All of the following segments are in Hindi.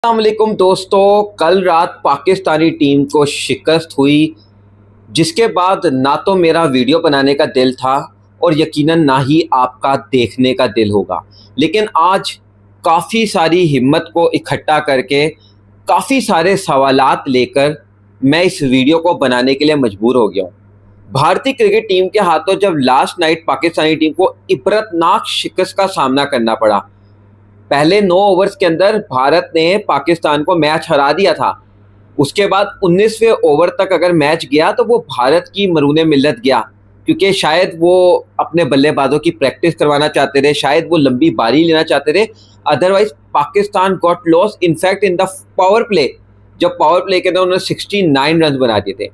अस्सलामुअलैकुम दोस्तों, कल रात पाकिस्तानी टीम को शिकस्त हुई, जिसके बाद ना तो मेरा वीडियो बनाने का दिल था और यकीनन ना ही आपका देखने का दिल होगा। लेकिन आज काफ़ी सारी हिम्मत को इकट्ठा करके, काफ़ी सारे सवालात लेकर मैं इस वीडियो को बनाने के लिए मजबूर हो गया हूँ। भारतीय क्रिकेट टीम के हाथों जब लास्ट नाइट पाकिस्तानी टीम को इबरतनाक शिकस्त का सामना करना पड़ा। पहले 9 ओवर्स के अंदर भारत ने पाकिस्तान को मैच हरा दिया था। उसके बाद 19वें ओवर तक अगर मैच गया तो वो भारत की मरूने मिल्लत गया, क्योंकि शायद वो अपने बल्लेबाजों की प्रैक्टिस करवाना चाहते थे, शायद वो लंबी बारी लेना चाहते थे। Otherwise Pakistan got loss in fact in the power play, जब पावर प्ले के अंदर उन्होंने 69 रन बना दिए थे।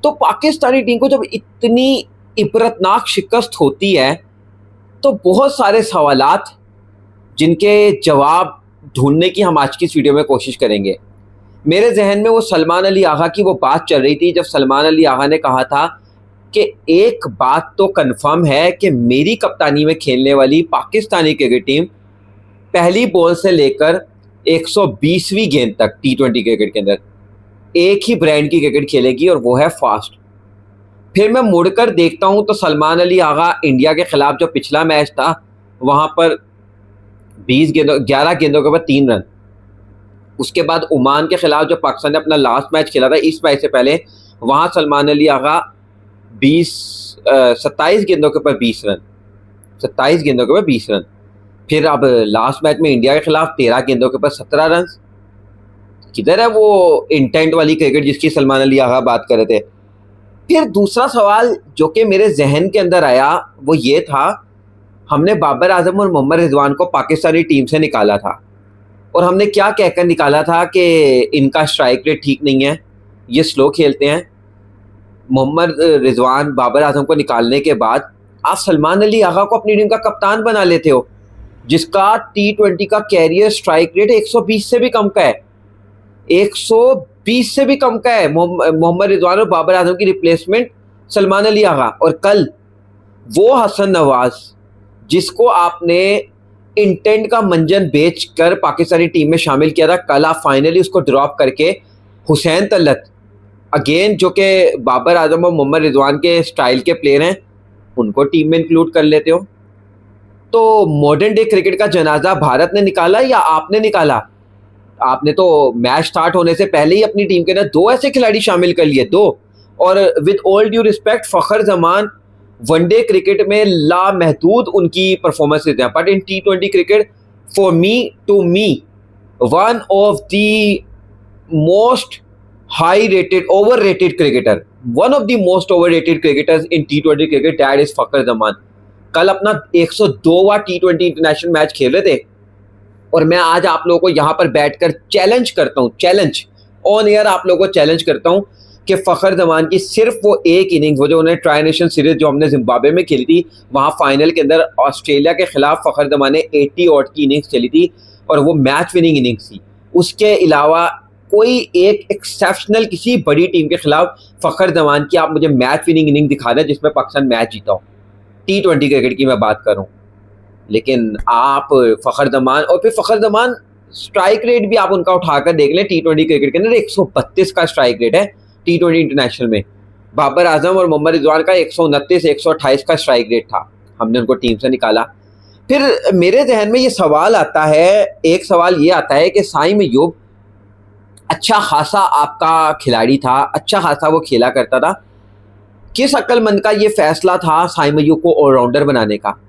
तो पाकिस्तानी टीम को जब इतनी इबरतनाक शिकस्त होती है तो बहुत सारे सवालात जिनके जवाब ढूंढने की हम आज की इस वीडियो में कोशिश करेंगे। मेरे जहन में वो सलमान अली आगा की वो बात चल रही थी जब सलमान अली आगा ने कहा था कि एक बात तो कंफर्म है कि मेरी कप्तानी में खेलने वाली पाकिस्तानी क्रिकेट टीम पहली बॉल से लेकर 120वीं गेंद तक T20 क्रिकेट के अंदर एक ही ब्रांड की क्रिकेट खेलेगी और वो है फास्ट। फिर मैं मुड़कर देखता हूं तो सलमान अली आगा इंडिया के खिलाफ जो पिछला मैच था वहां पर 11 गेंदों के ऊपर 3 रन। उसके बाद ओमान के खिलाफ जो पाकिस्तान ने अपना लास्ट मैच खेला था इस मैच से पहले, वहां सलमान अली आगा 27 गेंदों के ऊपर 20 रन, 27 गेंदों के ऊपर 20 रन। फिर अब लास्ट मैच में इंडिया के खिलाफ 13 गेंदों के ऊपर 17 रन। किधर है वो इंटेंट वाली क्रिकेट जिसकी सलमान अली आगा बात कर रहे थे। फिर दूसरा सवाल जो कि मेरे जहन के अंदर आया वो ये था, हमने बाबर आजम और मोहम्मद रिजवान को पाकिस्तानी टीम से निकाला था और हमने क्या कहकर निकाला था कि इनका स्ट्राइक रेट ठीक नहीं है, ये स्लो खेलते हैं। मोहम्मद रिजवान बाबर आजम को निकालने के बाद आप सलमान अली आगा को अपनी टीम का कप्तान बना लेते हो, जिसका T20 का कैरियर स्ट्राइक रेट 120 से भी कम का है, 120 से भी कम का है। मोहम्मद रिजवान और बाबर आजम की रिप्लेसमेंट सलमान अली आगा। और कल वो हसन नवाज जिसको आपने इंटेंट का मंजन बेचकर पाकिस्तानी टीम में शामिल किया था, कल आप फाइनली उसको ड्रॉप करके हुसैन तलत अगेन जो कि बाबर आजम और मोहम्मद रिजवान के स्टाइल के प्लेयर हैं, उनको टीम में इंक्लूड कर लेते हो। तो मॉडर्न डे क्रिकेट का जनाजा भारत ने निकाला या आपने निकाला? आपने तो मैच स्टार्ट होने से पहले ही अपनी टीम के अंदर 2 ऐसे खिलाड़ी शामिल कर लिए, 2। और with all due respect, Fakhar Zaman one day cricket में लामहदूद उनकी परफॉर्मेंसेज हैं, but in T20 cricket for me one of the most high rated over rated cricketer, one of the most over rated cricketers in T20 cricket, that is Fakhar Zaman. कल अपना 102वां T20 इंटरनेशनल मैच खेल रहे थे और मैं आज आप लोगों को यहाँ पर बैठकर चैलेंज करता हूँ, चैलेंज ऑन एयर आप लोगों को चैलेंज करता हूँ कि फ़खर जमान की सिर्फ वो एक इनिंग्स, वो जो उन्हें ट्राई नेशन सीरीज जो हमने जिम्बाब्वे में खेली थी, वहाँ फाइनल के अंदर ऑस्ट्रेलिया के खिलाफ फ़खर जमान ने 80 ऑट की इनिंग्स चली थी और वो मैच विनिंग इनिंग्स थी। उसके अलावा कोई एक एक्सेप्शनल किसी बड़ी टीम के खिलाफ फ़खर जमान की आप मुझे मैच विनिंग इनिंग दिखा दें जिसमें पाकिस्तान मैच जीता हो, T20 क्रिकेट की मैं बात कर रहा हूँ। लेकिन आप फ़खर जमान, और फिर फ़खर जमान स्ट्राइक रेट भी आप उनका उठाकर देख लें, T20 क्रिकेट के अंदर 132 का स्ट्राइक रेट है T20 इंटरनेशनल में। बाबर आजम और मोहम्मद रिजवान का 129 128 का स्ट्राइक रेट था, हमने उनको टीम से निकाला। फिर मेरे जहन में ये सवाल आता है, एक सवाल ये आता है कि साइम अय्यूब अच्छा खासा आपका खिलाड़ी था, अच्छा खासा वो खेला करता था, किस अक्लमंद का ये फैसला था साइम अय्यूब को ऑलराउंडर बनाने का?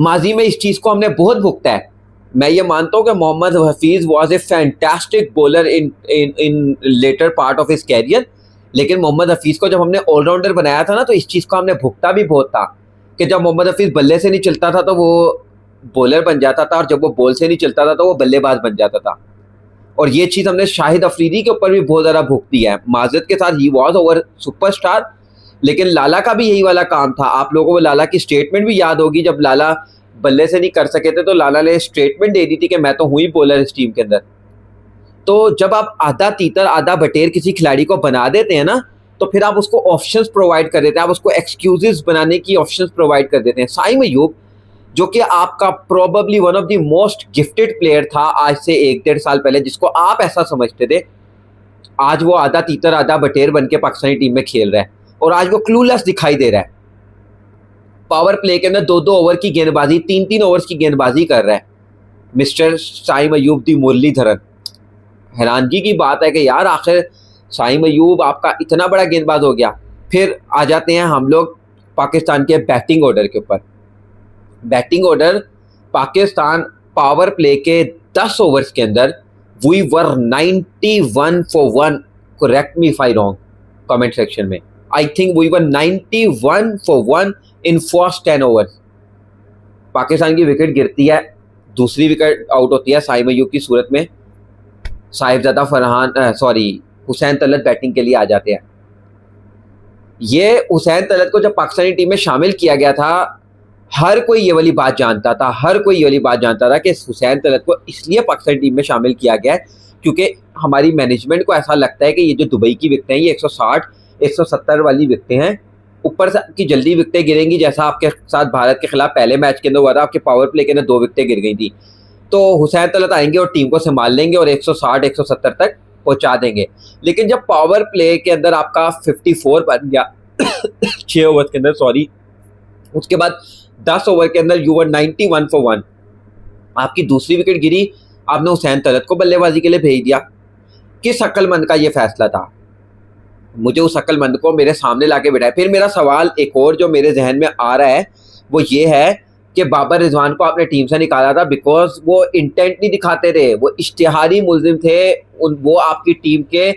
माजी में इस चीज़ को हमने बहुत भुगता है। मैं ये मानता हूँ कि Mohammad Hafeez was a fantastic bowler in later part of his career, लेकिन मोहम्मद हफीज़ को जब हमने ऑलराउंडर बनाया था ना, तो इस चीज़ को हमने भुगता भी बहुत था कि जब मोहम्मद हफीज़ बल्ले से नहीं चलता था तो वो बॉलर बन जाता था, और जब वो बॉल से नहीं चलता था तो वो बल्लेबाज बन जाता था। और ये चीज़ हमने शाहिद अफरीदी के ऊपर भी बहुत ज़्यादा भुगती है। माजरत के साथ ही वॉज ओवर सुपरस्टार, लेकिन लाला का भी यही वाला काम था। आप लोगों को लाला की स्टेटमेंट भी याद होगी, जब लाला बल्ले से नहीं कर सके थे तो लाला ने स्टेटमेंट दे दी थी कि मैं तो हूँ ही बॉलर इस टीम के अंदर। तो जब आप आधा तीतर आधा बटेर किसी खिलाड़ी को बना देते हैं ना, तो फिर आप उसको ऑप्शंस प्रोवाइड कर देते हैं, आप उसको एक्सक्यूजेस बनाने की ऑप्शंस प्रोवाइड कर देते हैं। साइम अय्यूब जो कि आपका probably one of the most gifted player था आज से 1-1.5 साल पहले, जिसको आप ऐसा समझते थे, आज वो आधा तीतर आधा बटेर बन के पाकिस्तानी टीम में खेल रहा है और आज वो क्लूलेस दिखाई दे रहा है। पावर प्ले के अंदर 2-2 ओवर की गेंदबाजी, 3-3 ओवर्स की गेंदबाजी कर रहा है मिस्टर साइम अयूब दी मुरलीधरन। हैरानगी की बात है कि यार आखिर साइम अयूब आपका इतना बड़ा गेंदबाज हो गया। फिर आ जाते हैं हम लोग पाकिस्तान के बैटिंग ऑर्डर के ऊपर। Batting order Pakistan power play के 10 ओवर्स के अंदर we were 91 for 1, correct me if I wrong comment section में। I think we were 91 for 1 in first 10 overs. Pakistan की विकेट गिरती है, दूसरी विकेट आउट होती है साइम अयूब की सूरत में। साहिबजादा हुसैन तलत बैटिंग के लिए आ जाते हैं। ये हुसैन तलत को जब पाकिस्तानी टीम में शामिल किया गया था, हर कोई ये वाली बात जानता था कि हुसैन तलत को इसलिए पाकिस्तानी टीम में शामिल किया गया है क्योंकि हमारी मैनेजमेंट को ऐसा लगता है कि ये जो दुबई की विकटें हैं ये 160-170 वाली विकटें हैं, ऊपर से की जल्दी विकटें गिरेंगी, जैसा आपके साथ भारत के खिलाफ पहले मैच के अंदर हुआ था, आपके पावर प्ले के अंदर 2 विकटें गिर गई थी। तो हुसैन तलत आएंगे और टीम को संभाल लेंगे और 160-170 तक पहुंचा देंगे। लेकिन जब पावर प्ले के अंदर आपका 54 बन गया 6 ओवर के अंदर, उसके बाद 10 ओवर के अंदर यू वर 91 for 1, आपकी दूसरी विकेट गिरी, आपने हुसैन तलत को बल्लेबाजी के लिए भेज दिया। किस अक्लमंद का ये फैसला था? मुझे उस अक्लमंद को मेरे सामने लाके बिठाया। फिर मेरा सवाल एक और जो मेरे जहन में आ रहा है वो ये है कि बाबर रिजवान को आपने टीम से निकाला था बिकॉज वो इंटेंट नहीं दिखाते थे, वो इश्तिहारी मुलजिम थे, वो आपकी टीम के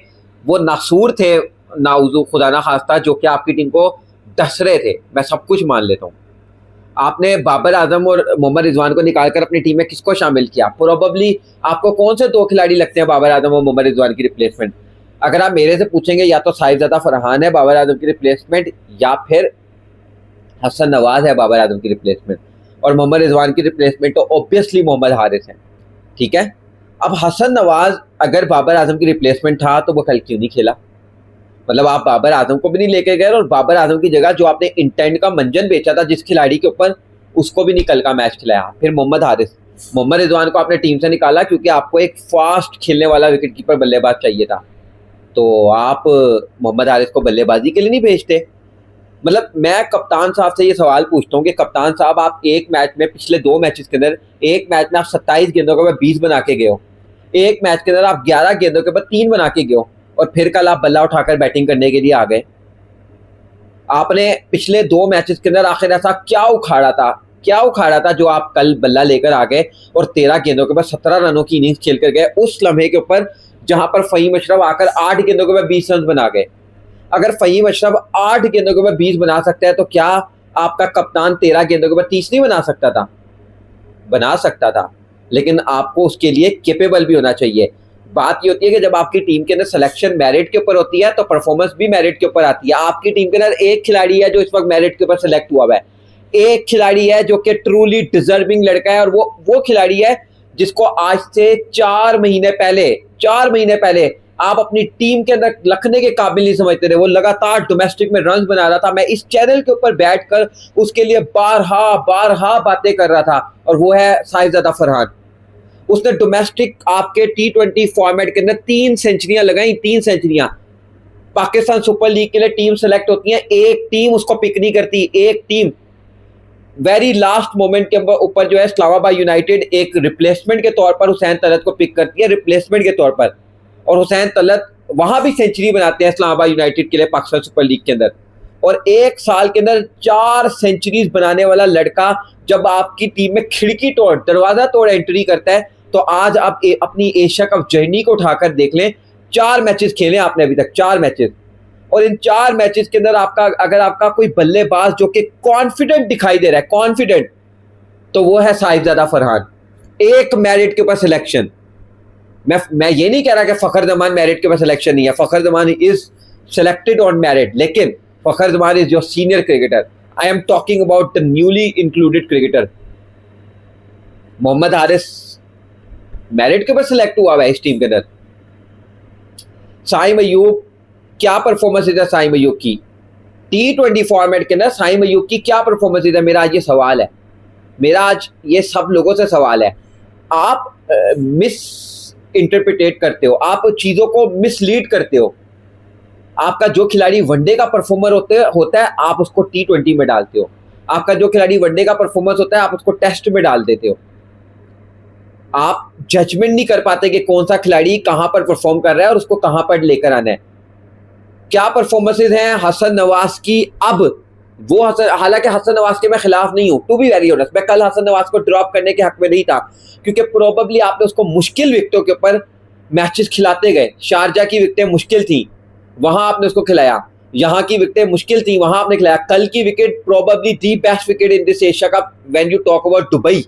वो नासूर थे, नाउजू खुदा ना खास्ता, जो कि आपकी टीम को डस रहे थे। मैं सब कुछ मान लेता हूँ। आपने बाबर आजम और मोहम्मद रिजवान को निकालकर अपनी टीम में किसको शामिल किया? प्रोबेबली आपको कौन से 2 खिलाड़ी लगते हैं बाबर आजम और मोहम्मद रिजवान की रिप्लेसमेंट? अगर आप मेरे से पूछेंगे या तो साहिबजादा फरहान है बाबर आजम की रिप्लेसमेंट, या फिर हसन नवाज है बाबर आजम की रिप्लेसमेंट, और मोहम्मद रिजवान की रिप्लेसमेंट तो ऑब्वियसली मोहम्मद हारिस है। ठीक है, अब हसन नवाज अगर बाबर आजम की रिप्लेसमेंट था तो वो कल क्यों नहीं खेला? मतलब आप बाबर आजम को भी नहीं लेके गए और बाबर आजम की जगह जो आपने इंटेंट का मंजन बेचा था जिस खिलाड़ी के ऊपर, उसको भी नहीं कल का मैच खिलाया। फिर मोहम्मद हारिस, मोहम्मद रिजवान को आपने टीम से निकाला क्योंकि आपको एक फास्ट खेलने वाला विकेट कीपर बल्लेबाज चाहिए था, तो आप मोहम्मद हारिस को बल्लेबाजी के लिए नहीं भेजते। मतलब मैं कप्तान साहब से ये सवाल पूछता हूँ कि कप्तान साहब, आप एक मैच में, पिछले 2 मैचेस के अंदर, एक मैच में आप 27 गेंदों के बाद 20 बना के गए हो, एक मैच के अंदर आप 11 गेंदों के बाद 3 बना के गए हो, और फिर कल आप बल्ला उठाकर बैटिंग करने के लिए आ गए। आपने पिछले 2 मैचेस के अंदर आखिर ऐसा क्या उखाड़ा था जो आप कल बल्ला लेकर आ गए और 13 गेंदों के बाद 17 रनों की इनिंग्स खेल कर गए उस लम्हे के ऊपर जहां पर फ़हीम अशरफ आकर 8 गेंदों के बाद 20 रन बना गए। अगर फ़हीम अशरफ 8 गेंदों के बाद 20 बना सकता है तो क्या आपका कप्तान 13 गेंदों के बाद 30 नहीं बना सकता था? बना सकता था, लेकिन आपको उसके लिए कैपेबल भी होना चाहिए। बात ये होती है कि जब आपकी टीम के अंदर सिलेक्शन मेरिट के ऊपर होती है तो परफॉर्मेंस भी मेरिट के ऊपर आती है। आपकी टीम के अंदर एक खिलाड़ी है जो इस वक्त मेरिट के ऊपर सिलेक्ट हुआ है, एक खिलाड़ी है जो कि ट्रूली डिजर्विंग लड़का है, और वो खिलाड़ी है जिसको आज से 4 महीने पहले आप अपनी टीम के अंदर रखने के काबिल नहीं समझते थे। वो लगातार डोमेस्टिक में रन बना रहा था, मैं इस चैनल के ऊपर बैठकर उसके लिए बारहा बातें कर रहा था, और वो है साहिबजादा फरहान। उसने डोमेस्टिक आपके T20 फॉर्मेट के अंदर 3 सेंचुरियां लगाई, 3 सेंचुरियां। पाकिस्तान सुपर लीग के लिए टीम सेलेक्ट होती है, एक टीम उसको पिक नहीं करती, एक टीम वेरी लास्ट मोमेंट के ऊपर जो है इस्लामाबाद यूनाइटेड एक रिप्लेसमेंट के तौर पर हुसैन तलत को पिक करती है, रिप्लेसमेंट के तौर पर, और हुसैन तलत वहां भी सेंचुरी बनाते हैं इस्लामाबाद यूनाइटेड के लिए पाकिस्तान सुपर लीग के अंदर। और 1 साल के अंदर 4 सेंचुरीज बनाने वाला लड़का जब आपकी टीम में खिड़की तोड़, दरवाजा तोड़ एंट्री करता है, तो आज आप अपनी एशिया कप जर्नी को उठाकर देख लें। 4 मैचेस खेले आपने अभी तक, 4 मैचेस, और इन 4 मैचेस के अंदर अगर आपका कोई बल्लेबाज जो कि कॉन्फिडेंट दिखाई दे रहा है, कॉन्फिडेंट, तो वो है साहिबजादा फरहान। एक मेरिट के ऊपर सिलेक्शन। मैं ये नहीं कह रहा कि फखर जमान मेरिट के ऊपर सिलेक्शन नहीं है, Fakhar Zaman is selected on merit, लेकिन Fakhar Zaman is your senior cricketer. I am talking about the newly included cricketer. Mohammad Haris merit के ऊपर सिलेक्ट हुआ है इस टीम के अंदर। साइम अयूब, क्या परफॉर्मेंस है साइम अयूब की T20 फॉर्मेट के अंदर? साइम अयूब की क्या परफॉर्मेंस है? मेरा आज ये सवाल है। मेरा आज ये सब लोगों से सवाल है, आप मिस इंटरप्रिटेट करते हो, आप चीज़ों को मिसलीड करते हो। आपका जो खिलाड़ी वनडे का परफॉर्मर होता है आप उसको T20 में डालते हो, आपका जो खिलाड़ी वनडे का परफॉर्मेंस होता है आप उसको टेस्ट में डाल देते हो। आप जजमेंट नहीं कर पाते कि कौन सा खिलाड़ी कहाँ पर परफॉर्म कर रहा है और उसको कहाँ पर लेकर आना है। क्या परफॉर्मेंसेज हैं हसन नवाज की अब, वो हालांकि हसन नवाज के मैं खिलाफ नहीं हूँ, टू बी वेरी ऑनेस्ट, मैं कल हसन नवाज को ड्रॉप करने के हक में नहीं था, क्योंकि प्रोबेबली आपने उसको मुश्किल विकेटों के ऊपर मैचेस खिलाते गए। शारजा की विकेटें मुश्किल थी, वहां आपने उसको खिलाया, यहाँ की विकेटें मुश्किल थी, वहां आपने खिलाया। कल की wicket probably the best wicket in this Asia cup when you talk about Dubai.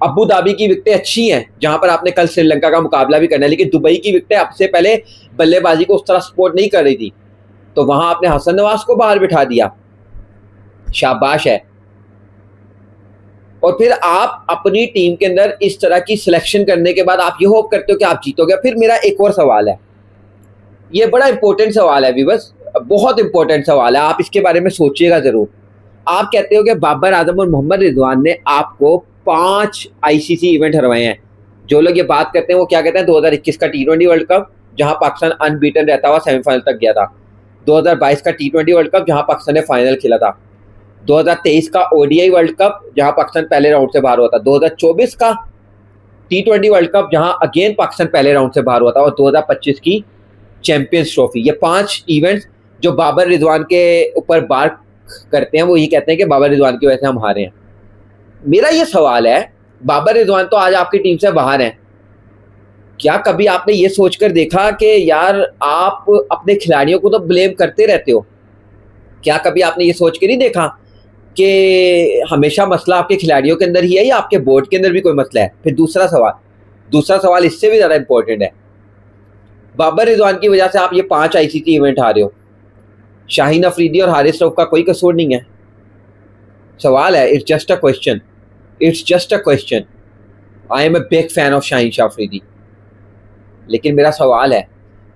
Abu Dhabi की विकेटें अच्छी हैं जहां पर आपने कल श्रीलंका का मुकाबला भी करना है, लेकिन दुबई की विकेटें अब से पहले बल्लेबाजी को उस तरह सपोर्ट नहीं कर रही थी, तो वहां आपने हसन नवाज को बाहर बिठा दिया, शाबाश है। और फिर आप अपनी टीम के अंदर इस तरह की सिलेक्शन करने के बाद आप ये होप करते हो कि आप जीतोगे। फिर मेरा एक और सवाल है, ये बड़ा इंपॉर्टेंट सवाल है विवस, बहुत इंपॉर्टेंट सवाल है, आप इसके बारे में सोचिएगा जरूर। आप कहते हो कि बाबर आजम और मोहम्मद रिजवान ने आपको 5 आईसीसी इवेंट हरवाए हैं। जो लोग ये बात करते हैं वो क्या कहते हैं, 2021 का T20 वर्ल्ड कप जहां पाकिस्तान अनबीटन रहता हुआ सेमीफाइनल तक गया था, 2022 का T20 वर्ल्ड कप जहां पाकिस्तान ने फाइनल खेला था, 2023 का ODI वर्ल्ड कप जहां पाकिस्तान पहले राउंड से बाहर हुआ था, 2024 का T20 वर्ल्ड कप जहां अगेन पाकिस्तान पहले राउंड से बाहर हुआ था, और 2025 की चैंपियंस ट्रॉफी। ये 5 इवेंट्स जो बाबर रिजवान के ऊपर बार करते हैं, वो ये कहते हैं कि बाबर रिजवान की वजह से हम हारे हैं। मेरा ये सवाल है, बाबर रिजवान तो आज आपकी टीम से बाहर हैं, क्या कभी आपने ये सोचकर देखा कि यार आप अपने खिलाड़ियों को तो ब्लेम करते रहते हो, क्या कभी आपने ये सोच के नहीं देखा कि हमेशा मसला आपके खिलाड़ियों के अंदर ही है या आपके बोर्ड के अंदर भी कोई मसला है? फिर दूसरा सवाल इससे भी ज़्यादा इंपॉर्टेंट है, बाबर रिजवान की वजह से आप ये 5 आईसीसी इवेंट हारे हो, शाहीन अफरीदी और हारिस रऊफ का कोई कसूर नहीं है। सवाल है, it's just a question. I am a big fan of Shaheen Shah Afridi, लेकिन मेरा सवाल है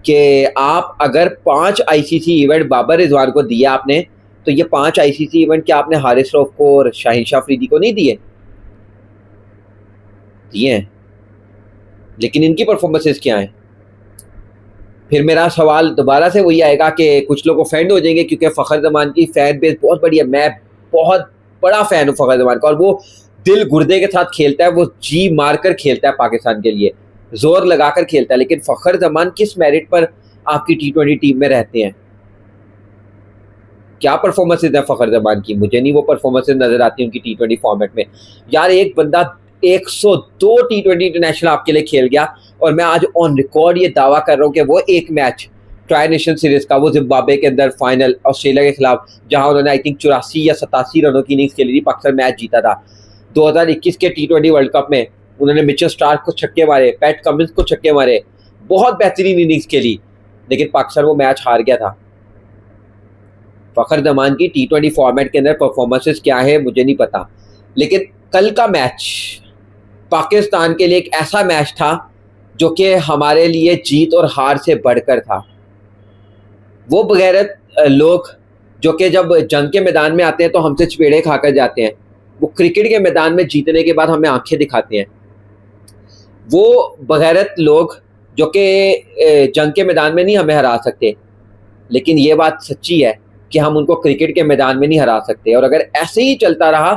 कि आप अगर 5 आईसीसी इवेंट बाबर रिजवान को दिए आपने, तो ये 5 आईसीसी इवेंट क्या आपने हारिस रऊफ को और शाहीन शाह अफरीदी को नहीं दिए? दिए हैं, लेकिन इनकी परफॉर्मेंसेस क्या हैं? फिर मेरा सवाल दोबारा से वही आएगा कि कुछ लोग ऑफेंड हो जाएंगे क्योंकि फ़खर ज़मान की फ़ैन बेस बहुत बड़ी है, मैं बहुत बड़ा फ़ैन हूँ फ़खर ज़मान का, और वो दिल गुर्दे के साथ खेलता है, वो जी मार कर खेलता है पाकिस्तान के लिए, जोर लगाकर खेलता है। लेकिन फ़खर ज़मान किस मेरिट पर आपकी T20 टीम में रहते हैं? क्या परफॉर्मेंसेज है फ़खर ज़मान की? मुझे नहीं वो परफॉर्मेंसेज नज़र आती उनकी T20 फॉर्मेट में। यार एक बंदा 102 T20 इंटरनेशनल आपके लिए खेल गया, और मैं आज ऑन रिकॉर्ड ये दावा कर रहा हूँ कि वो एक मैच ट्राई नेशन सीरीज़ का, वो जिम्बाब्वे के अंदर फाइनल ऑस्ट्रेलिया के खिलाफ जहां उन्होंने आई थिंक 84 या 87 रनों की इनिंग्स खेली थी, पाकिस्तान मैच जीता था। 2021 के T20 वर्ल्ड कप में उन्होंने मिचेल स्टार्क को छक्के मारे, पैट कमिंस को छक्के मारे, बहुत बेहतरीन इनिंग्स खेली, लेकिन पाकिस्तान वो मैच हार गया था। फ़खर ज़मान की T20 फॉर्मेट के अंदर परफॉर्मेंसेस क्या है मुझे नहीं पता, लेकिन कल का मैच पाकिस्तान के लिए एक ऐसा मैच था जो कि हमारे लिए जीत और हार से बढ़कर था। वो बगैरत लोग जो कि जब जंग के मैदान में आते हैं तो हमसे चपेड़े खाकर जाते हैं, वो क्रिकेट के मैदान में जीतने के बाद हमें आंखें दिखाते हैं। वो बगैरत लोग जो कि जंग के मैदान में नहीं हमें हरा सकते, लेकिन ये बात सच्ची है कि हम उनको क्रिकेट के मैदान में नहीं हरा सकते, और अगर ऐसे ही चलता रहा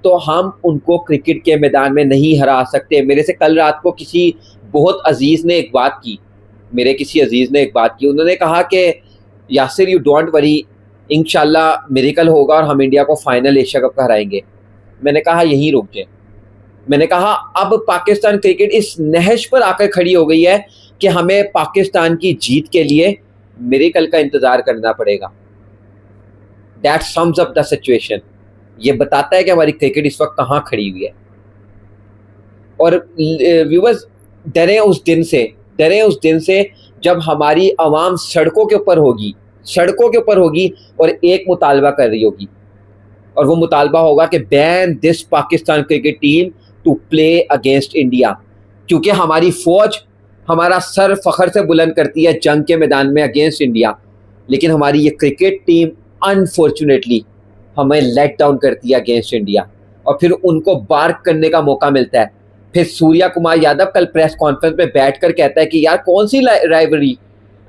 तो हम उनको क्रिकेट के मैदान में नहीं हरा सकते। मेरे से कल रात को किसी बहुत अजीज़ ने एक बात की, उन्होंने कहा कि यासिर यू डोंट वरी, इंशाल्लाह मिरेकल होगा और हम इंडिया को फाइनल एशिया कप का हराएंगे। मैंने कहा यहीं रुक जाए, मैंने कहा अब पाकिस्तान क्रिकेट इस नहज पर आकर खड़ी हो गई है कि हमें पाकिस्तान की जीत के लिए मिरेकल का इंतज़ार करना पड़ेगा। That sums up the situation, ये बताता है कि हमारी क्रिकेट इस वक्त कहाँ खड़ी हुई है। और व्यूअर्स डरे उस दिन से जब हमारी आवाम सड़कों के ऊपर होगी और एक मुतालबा कर रही होगी, और वो मुतालबा होगा कि ban this Pakistan cricket team to play against India, क्योंकि हमारी फ़ौज हमारा सर फ़खर से बुलंद करती है जंग के मैदान में अगेंस्ट इंडिया, लेकिन हमारी ये क्रिकेट टीम अनफॉर्चुनेटली हमें लेट डाउन करती है अगेंस्ट इंडिया। और फिर उनको बार्क करने का मौका मिलता है। फिर सूर्या कुमार यादव कल प्रेस कॉन्फ्रेंस में बैठकर कहता है कि यार कौन सी राइवरी,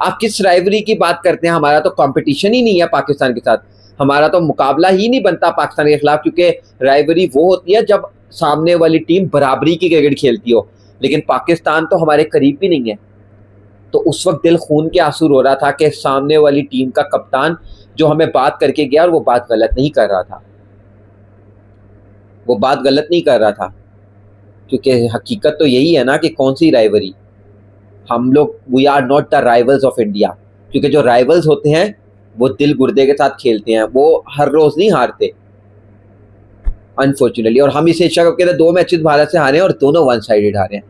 आप किस राइवरी की बात करते हैं, हमारा तो कंपटीशन ही नहीं है पाकिस्तान के साथ, हमारा तो मुकाबला ही नहीं बनता पाकिस्तान के खिलाफ, क्योंकि राइवरी वो होती है जब सामने वाली टीम बराबरी की क्रिकेट खेलती हो, लेकिन पाकिस्तान तो हमारे करीब भी नहीं है। तो उस वक्त दिल खून के आंसू रो रहा था कि सामने वाली टीम का कप्तान जो हमें बात करके गया और वो बात गलत नहीं कर रहा था, वो बात गलत नहीं कर रहा था, क्योंकि हकीकत तो यही है ना कि कौन सी राइवरी, हम लोग we are not the rivals of India, क्योंकि जो राइवल्स होते हैं वो दिल गुर्दे के साथ खेलते हैं, वो हर रोज नहीं हारते अनफॉर्चुनेटली। और हम इस एशिया कप के अंदर 2 मैचेस भारत से हारे हैं और दोनों वन साइडेड हारे हैं।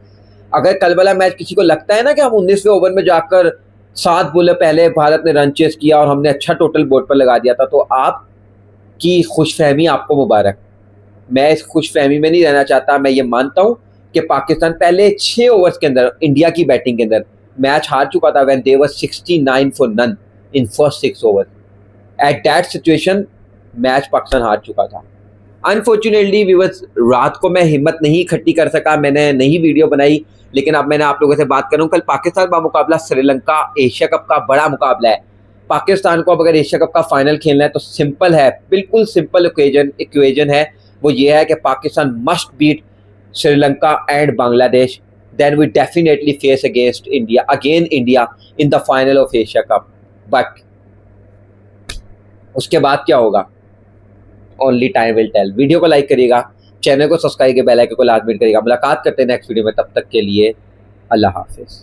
अगर कल वाला मैच किसी को लगता है ना कि हम 19वें ओवर में जाकर 7 बॉल पहले भारत ने रन चेस किया और हमने अच्छा टोटल बोर्ड पर लगा दिया था, तो आपकी खुशफहमी आपको मुबारक। मैं इस खुशफहमी में नहीं रहना चाहता। मैं ये मानता हूँ कि पाकिस्तान पहले 6 ओवर्स के अंदर इंडिया की बैटिंग के अंदर मैच हार चुका था when they were 69 for none in first 6 over. At that situation match Pakistan हार चुका था। अनफॉर्चुनेटली व्यूअर्स, रात को मैं हिम्मत नहीं इकट्ठी कर सका, मैंने नई वीडियो बनाई, लेकिन अब मैंने आप लोगों से बात करूँ, कल पाकिस्तान का मुकाबला श्रीलंका एशिया कप का बड़ा मुकाबला है। पाकिस्तान को अब अगर एशिया कप का फाइनल खेलना है तो सिंपल है, बिल्कुल सिंपल इक्वेजन है, वो ये है कि Pakistan must beat Sri Lanka and Bangladesh, then we definitely face against India in the final of Asia Cup. But उसके बाद क्या होगा, only time will tell. Video को लाइक करिएगा, चैनल को सब्सक्राइब के बेल आइकन को लाजमी करिएगा। मुलाकात करते हैं नेक्स्ट वीडियो में, तब तक के लिए अल्लाह हाफिज़।